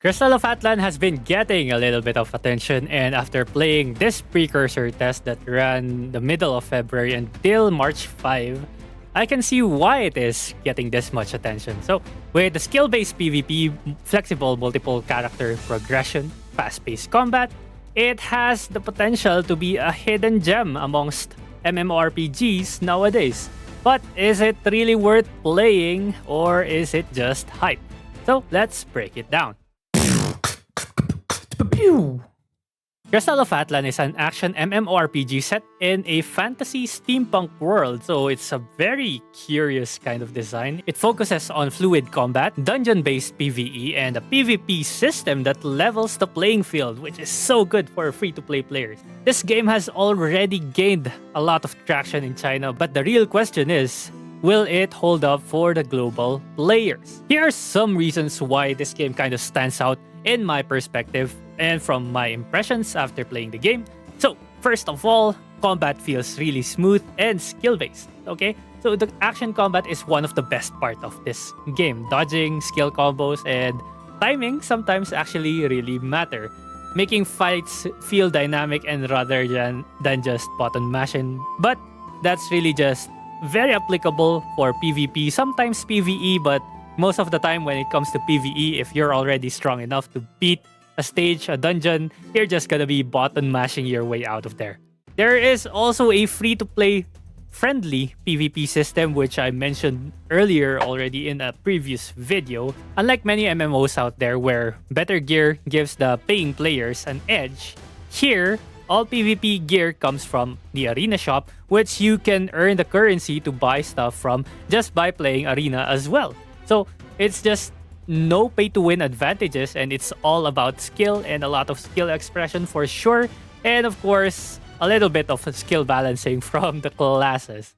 Crystal of Atlan has been getting a little bit of attention, and after playing this precursor test that ran the middle of February until March 5, I can see why it is getting this much attention. So, with the skill-based PvP, flexible multiple character progression, fast-paced combat, it has the potential to be a hidden gem amongst MMORPGs nowadays. But is it really worth playing, or is it just hype? So let's break it down. Crystal of Atlan is an action MMORPG set in a fantasy steampunk world, so it's a very curious kind of design. It focuses on fluid combat, dungeon-based PvE, and a PvP system that levels the playing field, which is so good for free-to-play players. This game has already gained a lot of traction in China, but the real question is, will it hold up for the global players? Here are some reasons why this game kind of stands out in my perspective and from my impressions after playing the game. So, first of all, combat feels really smooth and skill-based, okay? So the action combat is one of the best part of this game. Dodging, skill combos, and timing sometimes actually really matter, making fights feel dynamic and rather than just button mashing. But that's really just very applicable for PvP, sometimes PvE, but most of the time when it comes to PvE, if you're already strong enough to beat a stage, a dungeon, you're just gonna be button mashing your way out of there. There is also a free-to-play friendly PvP system, which I mentioned earlier already in a previous video. Unlike many MMOs out there where better gear gives the paying players an edge, here, all PvP gear comes from the Arena shop, which you can earn the currency to buy stuff from just by playing Arena as well. So it's just no pay-to-win advantages, and it's all about skill and a lot of skill expression for sure, and of course, a little bit of skill balancing from the classes.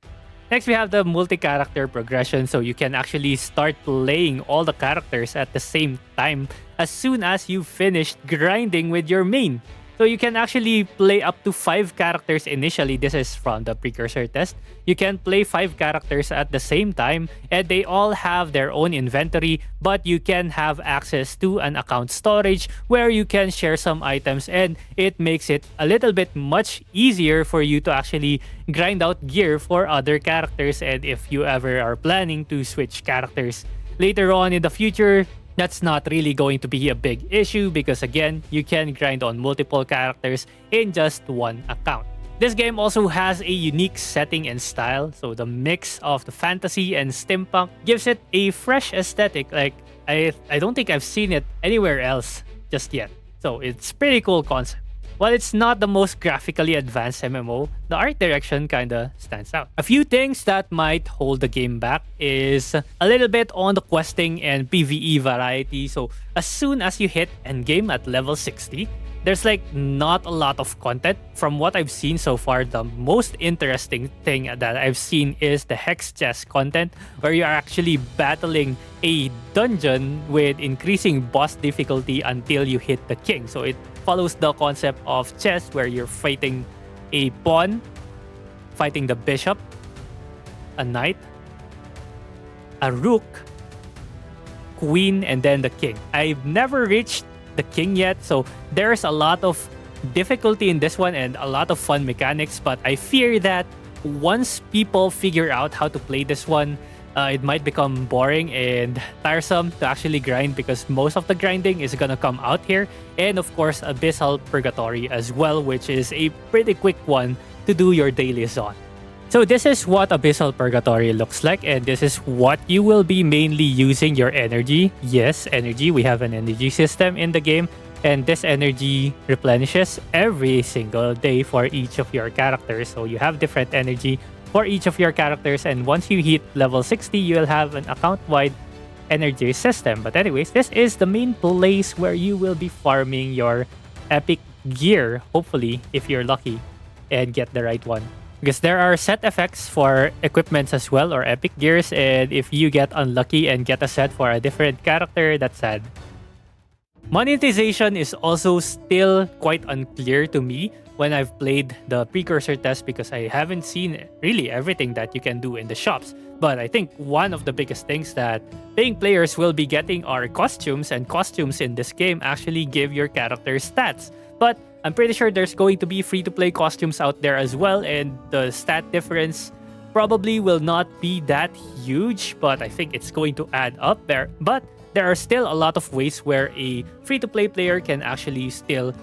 Next, we have the multi-character progression, so you can actually start playing all the characters at the same time as soon as you finished grinding with your main. So you can actually play up to 5 characters initially. This is from the precursor test. You can play 5 characters at the same time, and they all have their own inventory, but you can have access to an account storage where you can share some items, and it makes it a little bit much easier for you to actually grind out gear for other characters. And if you ever are planning to switch characters later on in the future, that's not really going to be a big issue because again, you can grind on multiple characters in just one account. This game also has a unique setting and style, so the mix of the fantasy and steampunk gives it a fresh aesthetic. Like I don't think I've seen it anywhere else just yet. So it's pretty cool concept. While it's not the most graphically advanced MMO, the art direction kinda stands out. A few things that might hold the game back is a little bit on the questing and PvE variety. So as soon as you hit Endgame at level 60, there's like not a lot of content. From what I've seen so far, the most interesting thing that I've seen is the Hex Chest content, where you are actually battling a dungeon with increasing boss difficulty until you hit the king. So it follows the concept of chess where you're fighting a pawn, fighting the bishop, a knight, a rook, queen, and then the king. I've never reached the king yet, so there's a lot of difficulty in this one and a lot of fun mechanics, but I fear that once people figure out how to play this one, it might become boring and tiresome to actually grind because most of the grinding is gonna come out here. And of course, Abyssal Purgatory as well, which is a pretty quick one to do your dailies on. So this is what Abyssal Purgatory looks like, and this is what you will be mainly using your energy. Yes, energy. We have an energy system in the game, and this energy replenishes every single day for each of your characters. So you have different energy for each of your characters, and once you hit level 60, you'll have an account-wide energy system. But anyways, this is the main place where you will be farming your epic gear, hopefully, if you're lucky and get the right one. Because there are set effects for equipments as well, or epic gears, and if you get unlucky and get a set for a different character, that's sad. Monetization is also still quite unclear to me, when I've played the precursor test because I haven't seen really everything that you can do in the shops. But I think one of the biggest things that paying players will be getting are costumes, and costumes in this game actually give your character stats. But I'm pretty sure there's going to be free-to-play costumes out there as well, and the stat difference probably will not be that huge, but I think it's going to add up there. But there are still a lot of ways where a free-to-play player can actually still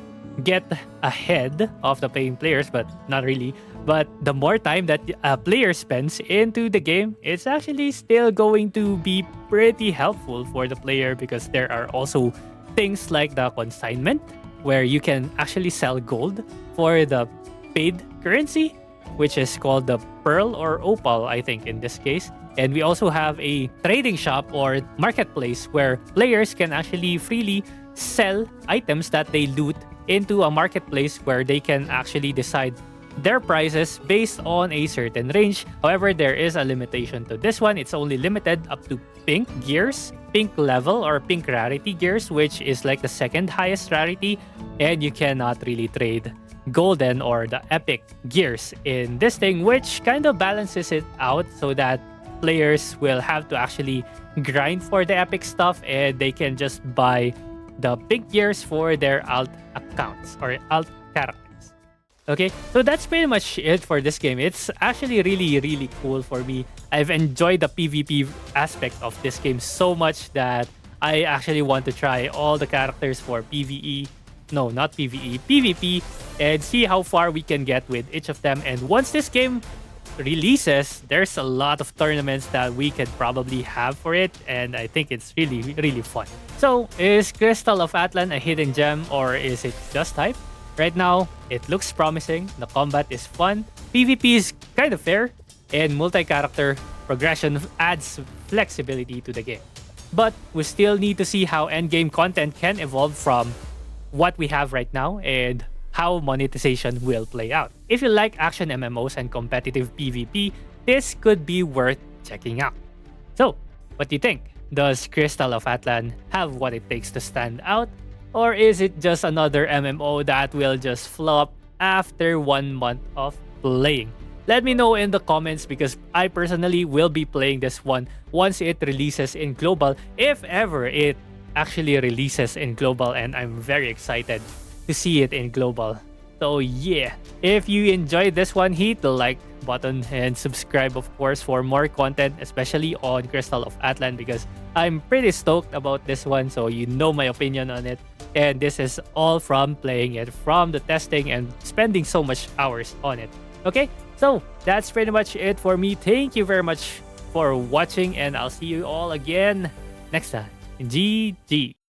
get ahead of the paying players, but not really. But the more time that a player spends into the game, it's actually still going to be pretty helpful for the player, because there are also things like the consignment, where you can actually sell gold for the paid currency, which is called the Pearl or Opal, I think, in this case. And we also have a trading shop or marketplace where players can actually freely sell items that they loot into a marketplace where they can actually decide their prices based on a certain range. However, there is a limitation to this one. It's only limited up to pink gears, pink level or pink rarity gears, which is like the second highest rarity, and you cannot really trade golden or the epic gears in this thing, which kind of balances it out so that players will have to actually grind for the epic stuff, and they can just buy the pink gears for their alt accounts or alt characters. Okay, so that's pretty much it for this game. It's actually really cool for me. I've enjoyed the PvP aspect of this game so much that I actually want to try all the characters for PvE. No, not PvE, PvP, and see how far we can get with each of them. And once this game releases, there's a lot of tournaments that we could probably have for it, and I think it's really fun. So, is Crystal of Atlan a hidden gem, or is it just hype? Right now, it looks promising, the combat is fun, PvP is kind of fair, and multi-character progression adds flexibility to the game. But we still need to see how endgame content can evolve from what we have right now and how monetization will play out. If you like action MMOs and competitive PvP, this could be worth checking out. So, what do you think? Does Crystal of Atlan have what it takes to stand out? Or is it just another MMO that will just flop after 1 month of playing? Let me know in the comments, because I personally will be playing this one once it releases in global, if ever it actually releases in global, and I'm very excited to see it in global. So yeah, if you enjoyed this one, hit the like button and subscribe, of course, for more content, especially on Crystal of Atlan, because I'm pretty stoked about this one, so you know my opinion on it. And this is all from playing it, from the testing and spending so much hours on it. Okay, so that's pretty much it for me. Thank you very much for watching, and I'll see you all again next time. GG.